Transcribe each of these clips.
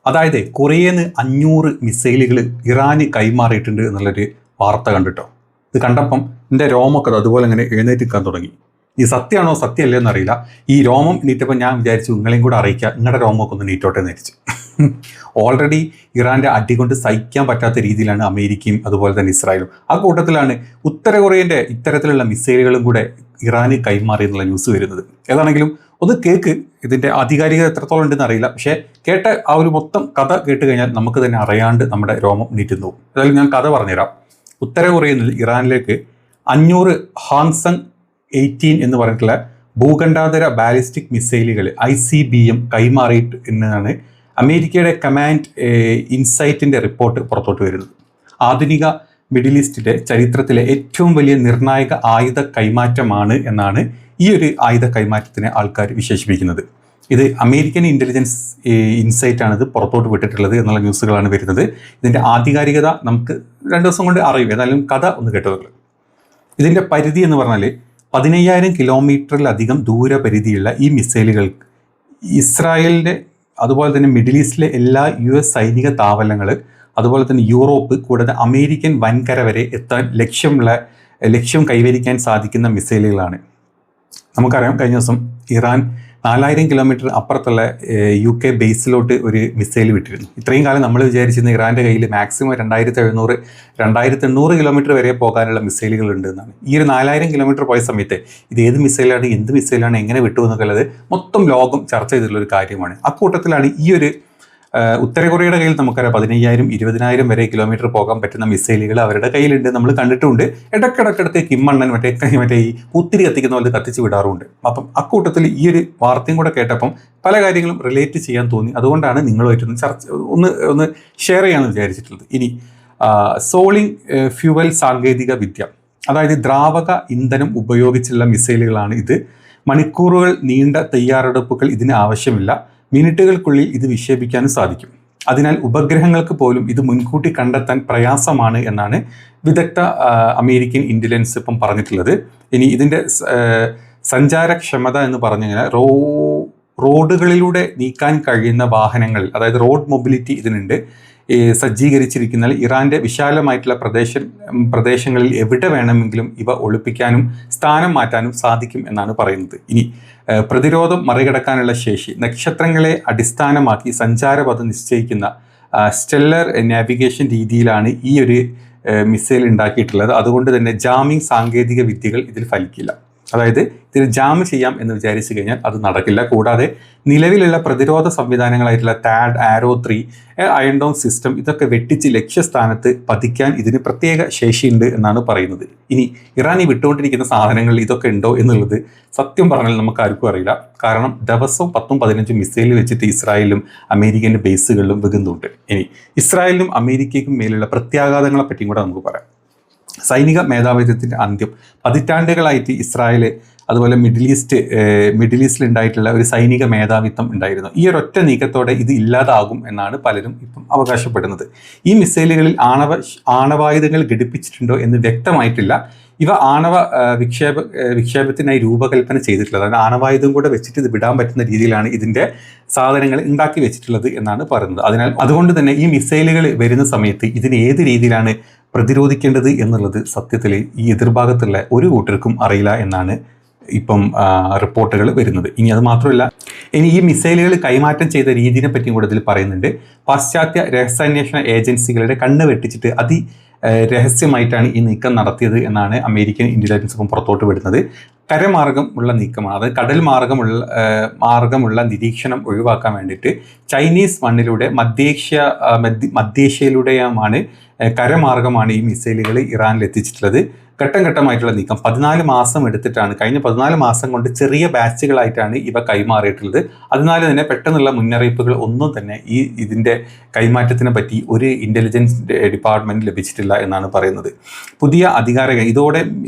അതായത് കൊറിയന്ന് 500 മിസൈലുകൾ ഇറാന് കൈമാറിയിട്ടുണ്ട് എന്നുള്ളൊരു വാർത്ത കണ്ടിട്ടോ. ഇത് കണ്ടപ്പം എൻ്റെ രോമൊക്കെ അതുപോലെ ഇങ്ങനെ എഴുന്നേറ്റിക്കാൻ തുടങ്ങി. ഈ സത്യമാണോ സത്യമല്ലേ എന്നറിയില്ല. ഈ രോമം നീറ്റപ്പോൾ ഞാൻ വിചാരിച്ചു നിങ്ങളെയും കൂടെ അറിയിക്കുക, നിങ്ങളുടെ രോമമൊക്കെ ഒന്ന് നീറ്റോട്ടെ എന്ന് വിചാരിച്ചു. ഓൾറെഡി ഇറാൻ്റെ അടി കൊണ്ട് സഹിക്കാൻ പറ്റാത്ത രീതിയിലാണ് അമേരിക്കയും അതുപോലെ തന്നെ ഇസ്രായേലും. ആ കൂട്ടത്തിലാണ് ഉത്തര കൊറിയൻ്റെ ഇത്തരത്തിലുള്ള മിസൈലുകളും കൂടെ ഇറാന് കൈമാറി എന്നുള്ള ന്യൂസ് വരുന്നത്. ഏതാണെങ്കിലും ഒന്ന് കേക്ക്, ഇതിൻ്റെ ആധികാരികത എത്രത്തോളം ഉണ്ടെന്ന് അറിയില്ല. പക്ഷേ കേട്ട ആ ഒരു മൊത്തം കഥ കേട്ട് കഴിഞ്ഞാൽ നമുക്ക് തന്നെ അറിയാണ്ട് നമ്മുടെ രോമം നീറ്റുന്നു. ഏതായാലും ഞാൻ കഥ പറഞ്ഞുതരാം. ഉത്തര കൊറിയയിൽ നിന്ന് ഇറാനിലേക്ക് 500 ഹാങ്സങ് 18 എന്ന് പറഞ്ഞിട്ടുള്ള ഭൂഖണ്ഡാന്തര ബാലിസ്റ്റിക് മിസൈലുകൾ ICBM കൈമാറിയിട്ട് എന്നാണ് അമേരിക്കയുടെ കമാൻഡ് ഇൻസൈറ്റിൻ്റെ റിപ്പോർട്ട് പുറത്തോട്ട് വരുന്നത്. ആധുനിക മിഡിൽ ഈസ്റ്റിൻ്റെ ചരിത്രത്തിലെ ഏറ്റവും വലിയ നിർണായക ആയുധ കൈമാറ്റമാണ് എന്നാണ് ഈ ഒരു ആയുധ കൈമാറ്റത്തിനെ ആൾക്കാർ വിശേഷിപ്പിക്കുന്നത്. ഇത് അമേരിക്കൻ ഇൻ്റലിജൻസ് ഇൻസൈറ്റാണ് ഇത് പുറത്തോട്ട് വിട്ടിട്ടുള്ളത് എന്നുള്ള ന്യൂസുകളാണ് വരുന്നത്. ഇതിൻ്റെ ആധികാരികത നമുക്ക് 2 ദിവസം കൊണ്ട് അറിയും. ഏതായാലും കഥ ഒന്ന് കേട്ടതുള്ളൂ. ഇതിൻ്റെ പരിധി എന്ന് പറഞ്ഞാൽ 15,000 കിലോമീറ്ററിലധികം ദൂരപരിധിയുള്ള ഈ മിസൈലുകൾ ഇസ്രായേലിൻ്റെ അതുപോലെ തന്നെ മിഡിൽ ഈസ്റ്റിലെ എല്ലാ US സൈനിക താവളങ്ങൾ അതുപോലെ തന്നെ യൂറോപ്പ് കൂടാതെ അമേരിക്കൻ വൻകര വരെ എത്താൻ ലക്ഷ്യം കൈവരിക്കാൻ സാധിക്കുന്ന മിസൈലുകളാണ്. നമുക്കറിയാം കഴിഞ്ഞ ദിവസം ഇറാൻ 4000 കിലോമീറ്റർ അപ്പുറത്തുള്ള UK ബേസിലോട്ട് ഒരു മിസൈൽ വിട്ടിരുന്നു. ഇത്രയും കാലം നമ്മൾ വിചാരിച്ചിരുന്ന ഇറാൻ്റെ കയ്യിൽ മാക്സിമം 2700 കിലോമീറ്റർ വരെ പോകാനുള്ള മിസൈലുകൾ ഉണ്ട് എന്നാണ്. ഈ ഒരു 4000 കിലോമീറ്റർ പോയ സമയത്ത് ഇത് ഏത് മിസൈലാണ്, എന്ത് മിസൈലാണ്, എങ്ങനെ വിട്ടു എന്നൊക്കെയുള്ളത് മൊത്തം ലോകം ചർച്ച ചെയ്തിട്ടുള്ള ഒരു കാര്യമാണ്. അക്കൂട്ടത്തിലാണ് ഈ ഒരു ഉത്തര കൊറിയയുടെ കയ്യിൽ നമുക്കറിയാം 15,000 20,000 വരെ കിലോമീറ്റർ പോകാൻ പറ്റുന്ന മിസൈലുകൾ അവരുടെ കയ്യിലുണ്ട്. നമ്മൾ കണ്ടിട്ടുണ്ട്. ഇടയ്ക്കിടയ്ക്കിടയ്ക്ക് കിമ്മണ്ണൻ മറ്റേ ഈ പൂത്തിരി കത്തിക്കുന്ന പോലെ കത്തിച്ച് വിടാറുമുണ്ട്. അപ്പം അക്കൂട്ടത്തിൽ ഈ ഒരു വാർത്തയും കൂടെ കേട്ടപ്പം പല കാര്യങ്ങളും റിലേറ്റ് ചെയ്യാൻ തോന്നി. അതുകൊണ്ടാണ് നിങ്ങളുമായിട്ടൊന്ന് ഒന്ന് ഷെയർ ചെയ്യാമെന്ന് വിചാരിച്ചിട്ടുള്ളത്. ഇനി സോളിംഗ് ഫ്യൂവൽ സാങ്കേതിക വിദ്യ, അതായത് ദ്രാവക ഇന്ധനം ഉപയോഗിച്ചുള്ള മിസൈലുകളാണ് ഇത്. മണിക്കൂറുകൾ നീണ്ട തയ്യാറെടുപ്പുകൾ ഇതിന് ആവശ്യമില്ല. മിനിറ്റുകൾക്കുള്ളിൽ ഇത് വിക്ഷേപിക്കാനും സാധിക്കും. അതിനാൽ ഉപഗ്രഹങ്ങൾക്ക് പോലും ഇത് മുൻകൂട്ടി കണ്ടെത്താൻ പ്രയാസമാണ് എന്നാണ് വിദഗ്ധ അമേരിക്കൻ ഇൻ്റലിജൻസ് ഇപ്പം പറഞ്ഞിട്ടുള്ളത്. ഇനി ഇതിൻ്റെ സഞ്ചാരക്ഷമത എന്ന് പറഞ്ഞു കഴിഞ്ഞാൽ റോഡുകളിലൂടെ നീക്കാൻ കഴിയുന്ന വാഹനങ്ങൾ, അതായത് റോഡ് മൊബിലിറ്റി ഇതിനുണ്ട്. സജ്ജീകരിച്ചിരിക്കുന്ന ഇറാൻ്റെ വിശാലമായിട്ടുള്ള പ്രദേശങ്ങളിൽ എവിടെ വേണമെങ്കിലും ഇവ ഒളിപ്പിക്കാനും സ്ഥാനം മാറ്റാനും സാധിക്കും എന്നാണ് പറയുന്നത്. ഇനി പ്രതിരോധം മറികടക്കാനുള്ള ശേഷി, നക്ഷത്രങ്ങളെ അടിസ്ഥാനമാക്കി സഞ്ചാരപഥ നിശ്ചയിക്കുന്ന സ്റ്റെല്ലർ നാവിഗേഷൻ രീതിയിലാണ് ഈ ഒരു മിസൈൽ ഉണ്ടാക്കിയിട്ടുള്ളത്. അതുകൊണ്ട് തന്നെ ജാമിംഗ് സാങ്കേതിക വിദ്യകൾ ഇതിൽ ഫലിക്കില്ല. അതായത് ഇതിൽ ജാം ചെയ്യാം എന്ന് വിചാരിച്ചു കഴിഞ്ഞാൽ അത് നടക്കില്ല. കൂടാതെ നിലവിലുള്ള പ്രതിരോധ സംവിധാനങ്ങളായിട്ടുള്ള THAAD, Arrow 3, iron dome system ഇതൊക്കെ വെട്ടിച്ച് ലക്ഷ്യസ്ഥാനത്ത് പതിക്കാൻ ഇതിന് പ്രത്യേക ശേഷിയുണ്ട് എന്നാണ് പറയുന്നത്. ഇനി ഇറാൻ ഈ വിട്ടുകൊണ്ടിരിക്കുന്ന സാധനങ്ങളിൽ ഇതൊക്കെ ഉണ്ടോ എന്നുള്ളത് സത്യം പറഞ്ഞാൽ നമുക്ക് ആർക്കും അറിയില്ല. കാരണം ദിവസവും 10-15 മിസൈൽ വെച്ചിട്ട് ഇസ്രായേലിലും അമേരിക്കൻ്റെ ബേസുകളിലും വെകുന്നുണ്ട്. ഇനി ഇസ്രായേലിനും അമേരിക്കയ്ക്കും മേലുള്ള പ്രത്യാഘാതങ്ങളെ പറ്റിയും കൂടെ നമുക്ക് പറയാം. സൈനിക മേധാവിത്വത്തിൻ്റെ അന്ത്യം, പതിറ്റാണ്ടുകളായിട്ട് ഇസ്രായേൽ അതുപോലെ മിഡിൽ ഈസ്റ്റിൽ ഉണ്ടായിട്ടുള്ള ഒരു സൈനിക മേധാവിത്വം ഉണ്ടായിരുന്നു. ഈ ഒരൊറ്റ നീക്കത്തോടെ ഇത് ഇല്ലാതാകും എന്നാണ് പലരും ഇപ്പം അവകാശപ്പെടുന്നത്. ഈ മിസൈലുകളിൽ ആണവായുധങ്ങൾ ഘടിപ്പിച്ചിട്ടുണ്ടോ എന്ന് വ്യക്തമായിട്ടില്ല. ഇവ ആണവ വിക്ഷേപത്തിനായി രൂപകൽപ്പന ചെയ്തിട്ടുള്ളത്. അതായത് ആണവായുധം കൂടെ വെച്ചിട്ട് ഇത് വിടാൻ പറ്റുന്ന രീതിയിലാണ് ഇതിൻ്റെ സാധനങ്ങൾ ഉണ്ടാക്കി വെച്ചിട്ടുള്ളത് എന്നാണ് പറയുന്നത്. അതുകൊണ്ട് തന്നെ ഈ മിസൈലുകൾ വരുന്ന സമയത്ത് ഇതിന് ഏത് രീതിയിലാണ് പ്രതിരോധിക്കേണ്ടത് എന്നുള്ളത് സത്യത്തിൽ ഈ എതിർഭാഗത്തുള്ള ഒരു കൂട്ടർക്കും അറിയില്ല എന്നാണ് ഇപ്പം റിപ്പോർട്ടുകൾ വരുന്നത്. ഇനി അത് മാത്രമല്ല, ഇനി ഈ മിസൈലുകൾ കൈമാറ്റം ചെയ്ത രീതിയെ പറ്റിയും കൂടെ ഇതിൽ പറയുന്നുണ്ട്. പാശ്ചാത്യ രഹസ്യാന്വേഷണ ഏജൻസികളുടെ കണ്ണ് വെട്ടിച്ചിട്ട് രഹസ്യമായിട്ടാണ് ഈ നീക്കം നടത്തിയത് എന്നാണ് അമേരിക്കൻ ഇൻ്റലിജൻസ് ഇപ്പം പുറത്തോട്ട് വിടുന്നത്. കരമാർഗം ഉള്ള നീക്കമാണ്. അത് കടൽ മാർഗമുള്ള നിരീക്ഷണം ഒഴിവാക്കാൻ വേണ്ടിയിട്ട് ചൈനീസ് മണ്ണിലൂടെ മധ്യേഷ്യയിലൂടെയുമാണ് കരമാർഗമാണ് ഈ മിസൈലുകൾ ഇറാനിൽ എത്തിച്ചിട്ടുള്ളത്. ഘട്ടം ഘട്ടമായിട്ടുള്ള നീക്കം 14 മാസം എടുത്തിട്ടാണ്, കഴിഞ്ഞ 14 മാസം കൊണ്ട് ചെറിയ ബാച്ചുകളായിട്ടാണ് ഇവ കൈമാറിയിട്ടുള്ളത്. അതിനാൽ തന്നെ പെട്ടെന്നുള്ള മുന്നറിയിപ്പുകൾ ഒന്നും തന്നെ ഇതിൻ്റെ കൈമാറ്റത്തിനെ പറ്റി ഒരു ഇൻ്റലിജൻസ് ഡിപ്പാർട്ട്മെൻറ്റ് ലഭിച്ചിട്ടില്ല എന്നാണ് പറയുന്നത്. പുതിയ അധികാരികൾ ഇതോടെ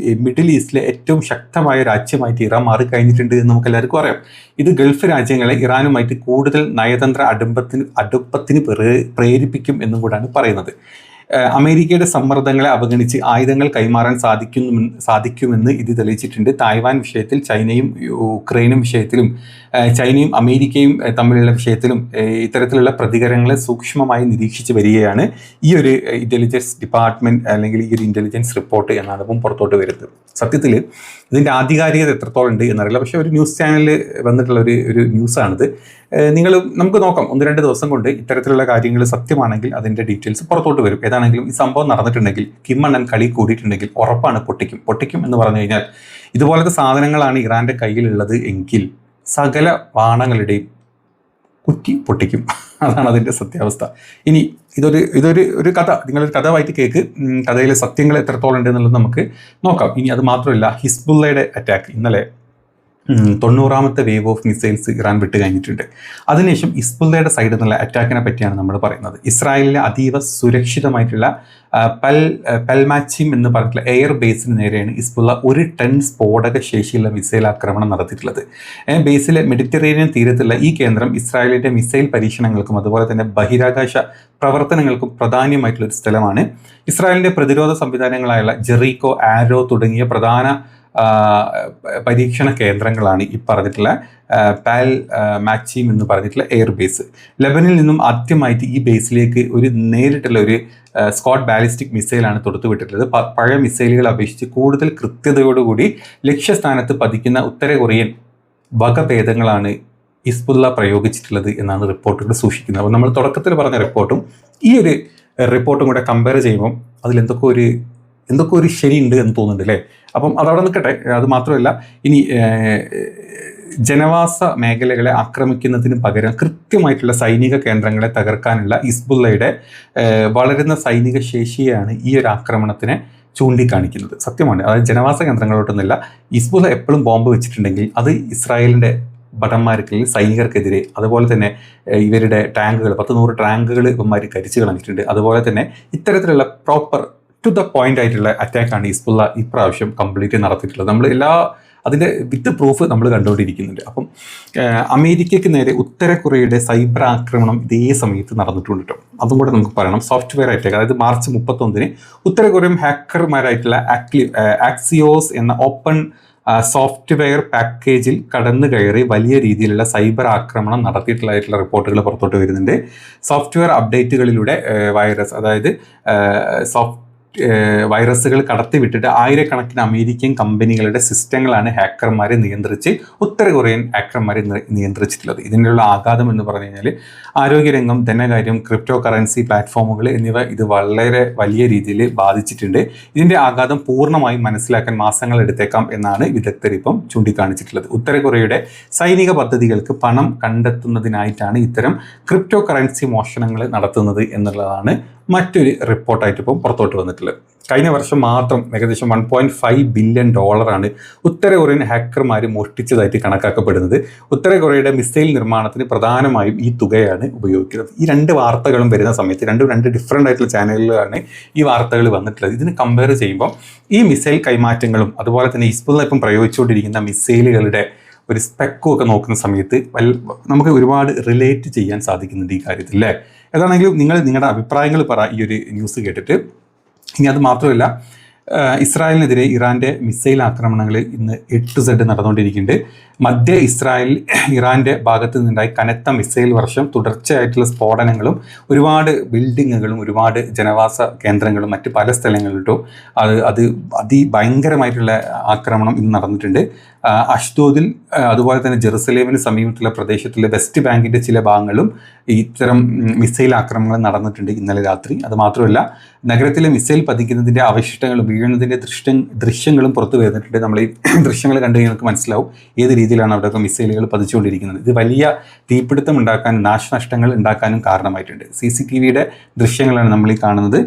മിഡിൽ ഈസ്റ്റിലെ ഏറ്റവും ശക്തമായ രാജ്യമായിട്ട് ഇറാൻ മാറിക്കഴിഞ്ഞിട്ടുണ്ട് എന്ന് നമുക്ക് എല്ലാവർക്കും അറിയാം. ഇത് ഗൾഫ് രാജ്യങ്ങളെ ഇറാനുമായിട്ട് കൂടുതൽ നയതന്ത്ര അടുപ്പത്തിന് പ്രേരിപ്പിക്കും എന്നും കൂടാണ് പറയുന്നത്. അമേരിക്കയുടെ സമ്മർദ്ദങ്ങളെ അവഗണിച്ച് ആയുധങ്ങൾ കൈമാറാൻ സാധിക്കുമെന്ന് ഇത് തെളിയിച്ചിട്ടുണ്ട്. തായ്വാൻ വിഷയത്തിൽ ചൈനയും യുക്രൈനും വിഷയത്തിലും ചൈനയും അമേരിക്കയും തമ്മിലുള്ള വിഷയത്തിലും ഇത്തരത്തിലുള്ള പ്രതികരണങ്ങളെ സൂക്ഷ്മമായി നിരീക്ഷിച്ച് വരികയാണ് ഈ ഒരു ഇൻ്റലിജൻസ് ഡിപ്പാർട്ട്മെൻറ്റ് അല്ലെങ്കിൽ ഈ ഒരു ഇൻ്റലിജൻസ് റിപ്പോർട്ട് എന്നാണ് ഇപ്പം പുറത്തോട്ട് വരുന്നത്. സത്യത്തിൽ ഇതിൻ്റെ ആധികാരികത എത്രത്തോളം ഉണ്ട് എന്നറിയില്ല, പക്ഷേ ഒരു ന്യൂസ് ചാനലിൽ വന്നിട്ടുള്ള ഒരു ന്യൂസാണിത്. നമുക്ക് നോക്കാം, 1-2 ദിവസം കൊണ്ട് ഇത്തരത്തിലുള്ള കാര്യങ്ങൾ സത്യമാണെങ്കിൽ അതിൻ്റെ ഡീറ്റെയിൽസ് പുറത്തോട്ട് വരും. ഏതാണെങ്കിലും ഈ സംഭവം നടന്നിട്ടുണ്ടെങ്കിൽ, കിം അണ്ണൻ കളി കൂടിയിട്ടുണ്ടെങ്കിൽ ഉറപ്പാണ് പൊട്ടിക്കും എന്ന് പറഞ്ഞു കഴിഞ്ഞാൽ ഇതുപോലത്തെ സാധനങ്ങളാണ് ഇറാൻ്റെ കയ്യിലുള്ളത് എങ്കിൽ സകല വാണങ്ങളുടെയും കുറ്റി പൊട്ടിക്കും. അതാണ് അതിൻ്റെ സത്യാവസ്ഥ. ഇനി ഇതൊരു കഥ, നിങ്ങളൊരു കഥ വായിച്ച് കേൾക്ക്. കഥയിലെ സത്യങ്ങൾ എത്രത്തോളം ഉണ്ട് എന്നുള്ളത് നമുക്ക് നോക്കാം. ഇനി അത് മാത്രമല്ല, ഹിസ്ബുള്ളയുടെ അറ്റാക്ക് ഇന്നലെ 90ാമത്തെ വേവ് ഓഫ് മിസൈൽസ് ഇറാൻ വിട്ട് കഴിഞ്ഞിട്ടുണ്ട്. അതിനുശേഷം ഹിസ്ബുള്ളയുടെ സൈഡിൽ നിന്നുള്ള അറ്റാക്കിനെ പറ്റിയാണ് നമ്മൾ പറയുന്നത്. ഇസ്രായേലിലെ അതീവ സുരക്ഷിതമായിട്ടുള്ള പൽമാച്ചിം എന്ന് പറഞ്ഞിട്ടുള്ള എയർ ബേസിന് നേരെയാണ് ഹിസ്ബുള്ള 1 ടൺ സ്ഫോടക ശേഷിയുള്ള മിസൈൽ ആക്രമണം നടത്തിയിട്ടുള്ളത്. ബേസിലെ മെഡിറ്ററേനിയൻ തീരത്തുള്ള ഈ കേന്ദ്രം ഇസ്രായേലിൻ്റെ മിസൈൽ പരീക്ഷണങ്ങൾക്കും അതുപോലെ തന്നെ ബഹിരാകാശ പ്രവർത്തനങ്ങൾക്കും പ്രധാനമായിട്ടുള്ള ഒരു സ്ഥലമാണ്. ഇസ്രായേലിൻ്റെ പ്രതിരോധ സംവിധാനങ്ങളായുള്ള ജെറീക്കോ, ആരോ തുടങ്ങിയ പ്രധാന പരീക്ഷണ കേന്ദ്രങ്ങളാണ് ഈ പറഞ്ഞിട്ടുള്ള പാൽ മാച്ചിം എന്ന് പറഞ്ഞിട്ടുള്ള എയർ ബേസ്. ലെബനിൽ നിന്നും ആദ്യമായിട്ട് ഈ ബേസിലേക്ക് നേരിട്ടുള്ള ഒരു സ്കോഡ് ബാലിസ്റ്റിക് മിസൈലാണ് തൊടുത്തുവിട്ടിട്ടുള്ളത്. പഴയ മിസൈലുകൾ അപേക്ഷിച്ച് കൂടുതൽ കൃത്യതയോടുകൂടി ലക്ഷ്യസ്ഥാനത്ത് പതിക്കുന്ന ഉത്തര കൊറിയൻ വകഭേദങ്ങളാണ് ഹിസ്ബുള്ള പ്രയോഗിച്ചിട്ടുള്ളത് എന്നാണ് റിപ്പോർട്ടുകൾ സൂക്ഷിക്കുന്നത്. അപ്പോൾ നമ്മൾ തുടക്കത്തിൽ പറഞ്ഞ റിപ്പോർട്ടും ഈ ഒരു റിപ്പോർട്ടും കൂടെ കമ്പയർ ചെയ്യുമ്പം അതിൽ എന്തൊക്കെ ഒരു ശരിയുണ്ട് എന്ന് തോന്നുന്നുണ്ട് അല്ലേ. അപ്പം അതവിടെ നിൽക്കട്ടെ. അത് മാത്രമല്ല, ഇനി ജനവാസ മേഖലകളെ ആക്രമിക്കുന്നതിന് പകരം കൃത്യമായിട്ടുള്ള സൈനിക കേന്ദ്രങ്ങളെ തകർക്കാനുള്ള ഹിസ്ബുള്ളയുടെ വളരുന്ന സൈനിക ശേഷിയാണ് ഈ ഒരു ആക്രമണത്തിനെ ചൂണ്ടിക്കാണിക്കുന്നത്. സത്യമാണ്. അതായത് ജനവാസ കേന്ദ്രങ്ങളോട്ടൊന്നുമില്ല. ഹിസ്ബുള്ള എപ്പോഴും ബോംബ് വെച്ചിട്ടുണ്ടെങ്കിൽ അത് ഇസ്രായേലിൻ്റെ ഭടന്മാർക്കിൽ സൈനികർക്കെതിരെ, അതുപോലെ തന്നെ ഇവരുടെ ടാങ്കുകൾ 100 ടാങ്കുകൾ ഇവന്മാർ കരിച്ചു കളഞ്ഞിട്ടുണ്ട്. അതുപോലെ തന്നെ ഇത്തരത്തിലുള്ള പ്രോപ്പർ ടു ദ പോയിന്റ് ആയിട്ടുള്ള അറ്റാക്കാണ് ഹിസ്ബുള്ള ഇപ്രാവശ്യം കംപ്ലീറ്റ് നടത്തിയിട്ടുള്ളത്. നമ്മൾ അതിൻ്റെ വിത്ത് പ്രൂഫ് നമ്മൾ കണ്ടുകൊണ്ടിരിക്കുന്നുണ്ട്. അപ്പം അമേരിക്കയ്ക്ക് നേരെ ഉത്തര കൊറിയയുടെ സൈബർ ആക്രമണം ഇതേ സമയത്ത് നടന്നിട്ടുണ്ട് കേട്ടോ. അതും കൂടെ നമുക്ക് പറയണം. സോഫ്റ്റ്വെയർ അറ്റാക്ക്, അതായത് മാർച്ച് 31 ഉത്തര കൊറിയൻ ഹാക്കർമാരായിട്ടുള്ള ആക്സിയോസ് എന്ന ഓപ്പൺ സോഫ്റ്റ്വെയർ പാക്കേജിൽ കടന്നു കയറി വലിയ രീതിയിലുള്ള സൈബർ ആക്രമണം നടത്തിയിട്ടുള്ളതായിട്ടുള്ള റിപ്പോർട്ടുകൾ പുറത്തോട്ട് വരുന്നുണ്ട്. സോഫ്റ്റ്വെയർ അപ്ഡേറ്റുകളിലൂടെ വൈറസ്, അതായത് വൈറസുകൾ കടത്തിവിട്ടിട്ട് ആയിരക്കണക്കിന് അമേരിക്കൻ കമ്പനികളുടെ സിസ്റ്റങ്ങളാണ് ഹാക്കർമാരെ നിയന്ത്രിച്ച് ഉത്തര കൊറിയൻ ഹാക്കർമാരെ നിയന്ത്രിച്ചിട്ടുള്ളത്. ഇതിനുള്ള ആഘാതം എന്ന് പറഞ്ഞു കഴിഞ്ഞാൽ ആരോഗ്യരംഗം, ധനകാര്യം, ക്രിപ്റ്റോ കറൻസി പ്ലാറ്റ്ഫോമുകൾ എന്നിവ ഇത് വളരെ വലിയ രീതിയിൽ ബാധിച്ചിട്ടുണ്ട്. ഇതിൻ്റെ ആഘാതം പൂർണ്ണമായും മനസ്സിലാക്കാൻ മാസങ്ങൾ എടുത്തേക്കാം എന്നാണ് വിദഗ്ധർ ഇപ്പം ചൂണ്ടിക്കാണിച്ചിട്ടുള്ളത്. ഉത്തര കൊറിയയുടെ സൈനിക പദ്ധതികൾക്ക് പണം കണ്ടെത്തുന്നതിനായിട്ടാണ് ഇത്തരം ക്രിപ്റ്റോ കറൻസി മോഷണങ്ങൾ നടത്തുന്നത് എന്നുള്ളതാണ് മറ്റൊരു റിപ്പോർട്ടായിട്ട് ഇപ്പം പുറത്തോട്ട് വന്നിട്ടുള്ളത്. കഴിഞ്ഞ വർഷം മാത്രം ഏകദേശം $1.5 ബില്യൺ ഉത്തര കൊറിയൻ ഹാക്കർമാർ മോഷ്ടിച്ചതായിട്ട് കണക്കാക്കപ്പെടുന്നത്. ഉത്തര കൊറിയയുടെ മിസൈൽ നിർമ്മാണത്തിന് പ്രധാനമായും ഈ തുകയാണ് ഉപയോഗിക്കുന്നത്. ഈ 2 വാർത്തകളും വരുന്ന സമയത്ത് രണ്ട് ഡിഫറെൻ്റ് ആയിട്ടുള്ള ചാനലുകളിലാണ് ഈ വാർത്തകൾ വന്നിട്ടുള്ളത്. ഇതിന് കമ്പയർ ചെയ്യുമ്പോൾ ഈ മിസൈൽ കൈമാറ്റങ്ങളും അതുപോലെ തന്നെ ഹിസ്ബുള്ള ഇപ്പം പ്രയോഗിച്ചുകൊണ്ടിരിക്കുന്ന മിസൈലുകളുടെ ഒരു സ്പെക്കും ഒക്കെ നോക്കുന്ന സമയത്ത് നമുക്ക് ഒരുപാട് റിലേറ്റ് ചെയ്യാൻ സാധിക്കുന്നുണ്ട് ഈ കാര്യത്തിൽ അല്ലേ. ഏതാണെങ്കിലും നിങ്ങളുടെ അഭിപ്രായങ്ങൾ പറ ഈ ഒരു ന്യൂസ് കേട്ടിട്ട്. ഇനി അത് മാത്രമല്ല, ഇസ്രായേലിനെതിരെ ഇറാൻ്റെ മിസൈൽ ആക്രമണങ്ങൾ ഇന്ന് A to Z നടന്നുകൊണ്ടിരിക്കുന്നുണ്ട്. മധ്യ ഇസ്രായേലിൽ ഇറാൻ്റെ ഭാഗത്ത് നിന്നുണ്ടായി കനത്ത മിസൈൽ വർഷം, തുടർച്ചയായിട്ടുള്ള സ്ഫോടനങ്ങളും ഒരുപാട് ബിൽഡിങ്ങുകളും ഒരുപാട് ജനവാസ കേന്ദ്രങ്ങളും മറ്റ് പല സ്ഥലങ്ങളിലും അത് അതിഭയങ്കരമായിട്ടുള്ള ആക്രമണം ഇന്ന് നടന്നിട്ടുണ്ട്. അഷ്ദോദിൽ, അതുപോലെ തന്നെ ജെറുസലേമിന് സമീപത്തുള്ള പ്രദേശത്തുള്ള വെസ്റ്റ് ബാങ്കിൻ്റെ ചില ഭാഗങ്ങളും ഇത്തരം മിസൈൽ ആക്രമണങ്ങൾ നടന്നിട്ടുണ്ട് ഇന്നലെ രാത്രി. അത് മാത്രമല്ല, നഗരത്തിലെ മിസൈൽ പതിക്കുന്നതിൻ്റെ അവശിഷ്ടങ്ങളും വീഴുന്നതിൻ്റെ ദൃശ്യങ്ങളും പുറത്തു വരുന്നിട്ടുണ്ട്. നമ്മൾ ഈ ദൃശ്യങ്ങൾ കണ്ടു കഴിഞ്ഞാൽ നമുക്ക് മനസ്സിലാവും ഏത് രീതിയിലാണ് അവിടെയൊക്കെ മിസൈലുകൾ പതിച്ചുകൊണ്ടിരിക്കുന്നത്. ഇത് വലിയ തീപിടുത്തം ഉണ്ടാക്കാനും നാശനഷ്ടങ്ങൾ ഉണ്ടാക്കാനും കാരണമായിട്ടുണ്ട്. CCTVയുടെ ദൃശ്യങ്ങളാണ് നമ്മൾ ഈ കാണുന്നത്.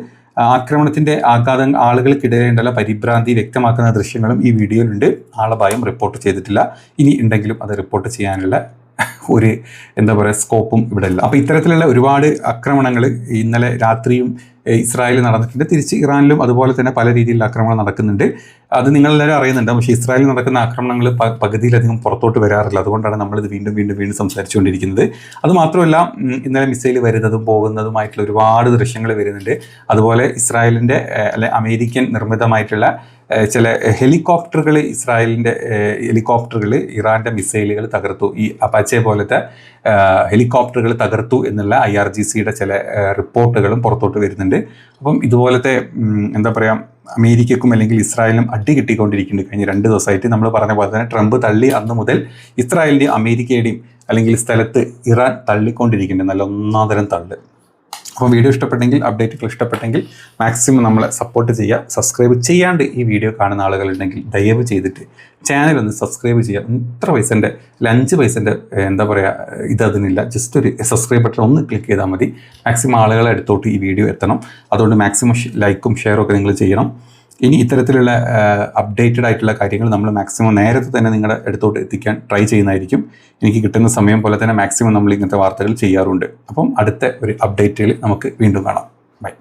ആക്രമണത്തിൻ്റെ ആഘാതം ആളുകൾക്കിടയിലുണ്ടല്ല പരിഭ്രാന്തി വ്യക്തമാക്കുന്ന ദൃശ്യങ്ങളും ഈ വീഡിയോയിലുണ്ട്. ആളപായം റിപ്പോർട്ട് ചെയ്തിട്ടില്ല. ഇനി ഉണ്ടെങ്കിലും അത് റിപ്പോർട്ട് ചെയ്യാനുള്ള ഒരു സ്കോപ്പും ഇവിടെ ഇല്ല. അപ്പോൾ ഇത്തരത്തിലുള്ള ഒരുപാട് ആക്രമണങ്ങൾ ഇന്നലെ രാത്രിയും ഇസ്രായേലിൽ നടന്നിട്ടുണ്ട്. തിരിച്ച് ഇറാനിലും അതുപോലെ തന്നെ പല രീതിയിലുള്ള ആക്രമണം നടക്കുന്നുണ്ട്. അത് നിങ്ങളെല്ലാവരും അറിയുന്നുണ്ട്. പക്ഷേ ഇസ്രായേലിൽ നടക്കുന്ന ആക്രമണങ്ങൾ പകുതിയിലധികം പുറത്തോട്ട് വരാറില്ല. അതുകൊണ്ടാണ് നമ്മളിത് വീണ്ടും സംസാരിച്ചുകൊണ്ടിരിക്കുന്നത്. അതുമാത്രമല്ല, ഇന്നലെ മിസൈൽ വരുന്നതും പോകുന്നതുമായിട്ടുള്ള ഒരുപാട് ദൃശ്യങ്ങൾ വരുന്നുണ്ട്. അതുപോലെ ഇസ്രായേലിൻ്റെ അല്ലെ അമേരിക്കൻ നിർമ്മിതമായിട്ടുള്ള ചില ഹെലികോപ്റ്ററുകൾ ഇസ്രായേലിൻ്റെ ഹെലികോപ്റ്ററുകൾ ഇറാൻ്റെ മിസൈലുകൾ തകർത്തു, ഈ അപ്പാച്ചെ പോലത്തെ ഹെലികോപ്റ്ററുകൾ തകർത്തു എന്നുള്ള IRGCയുടെ ചില റിപ്പോർട്ടുകളും പുറത്തോട്ട് വരുന്നുണ്ട്. അപ്പം ഇതുപോലത്തെ എന്താ പറയുക, അമേരിക്കക്കും അല്ലെങ്കിൽ ഇസ്രായേലിനും അടി കിട്ടിക്കൊണ്ടിരിക്കുന്നുണ്ട് കഴിഞ്ഞ 2 ദിവസമായിട്ട്. നമ്മൾ പറഞ്ഞ പോലെ തന്നെ ട്രംപ് തള്ളി അന്ന് മുതൽ ഇസ്രായേലിൻ്റെയും അമേരിക്കയുടെയും അല്ലെങ്കിൽ സ്ഥലത്ത് ഇറാൻ തള്ളിക്കൊണ്ടിരിക്കുന്നുണ്ട്, നല്ല ഒന്നാന്തരം തള്ള്. അപ്പോൾ വീഡിയോ ഇഷ്ടപ്പെട്ടെങ്കിൽ, അപ്ഡേറ്റുകൾ ഇഷ്ടപ്പെട്ടെങ്കിൽ മാക്സിമം നമ്മളെ സപ്പോർട്ട് ചെയ്യുക. സബ്സ്ക്രൈബ് ചെയ്യാണ്ട് ഈ വീഡിയോ കാണുന്ന ആളുകളുണ്ടെങ്കിൽ ദയവ് ചെയ്തിട്ട് ചാനൽ ഒന്ന് സബ്സ്ക്രൈബ് ചെയ്യുക. ഇത്ര പൈസൻ്റെ 5 പൈസൻ്റെ എന്താ പറയുക ഇതതിനില്ല, ജസ്റ്റ് ഒരു സബ്സ്ക്രൈബ് ബട്ടൺ ഒന്ന് ക്ലിക്ക് ചെയ്താൽ മതി. മാക്സിമം ആളുകളെ അടുത്തോട്ട് ഈ വീഡിയോ എത്തണം. അതുകൊണ്ട് മാക്സിമം ലൈക്കും ഷെയറും ഒക്കെ നിങ്ങൾ ചെയ്യണം. ഇനി ഇത്തരത്തിലുള്ള അപ്ഡേറ്റഡ് ആയിട്ടുള്ള കാര്യങ്ങൾ നമ്മൾ മാക്സിമം നേരത്തെ തന്നെ നിങ്ങളുടെ അടുത്തോട്ട് എത്തിക്കാൻ ട്രൈ ചെയ്യുന്നതായിരിക്കും. എനിക്ക് കിട്ടുന്ന സമയം പോലെ തന്നെ മാക്സിമം നമ്മൾ ഇങ്ങനത്തെ വാർത്തകൾ ചെയ്യാറുണ്ട്. അപ്പം അടുത്ത ഒരു അപ്ഡേറ്റുകൾ നമുക്ക് വീണ്ടും കാണാം. ബൈ.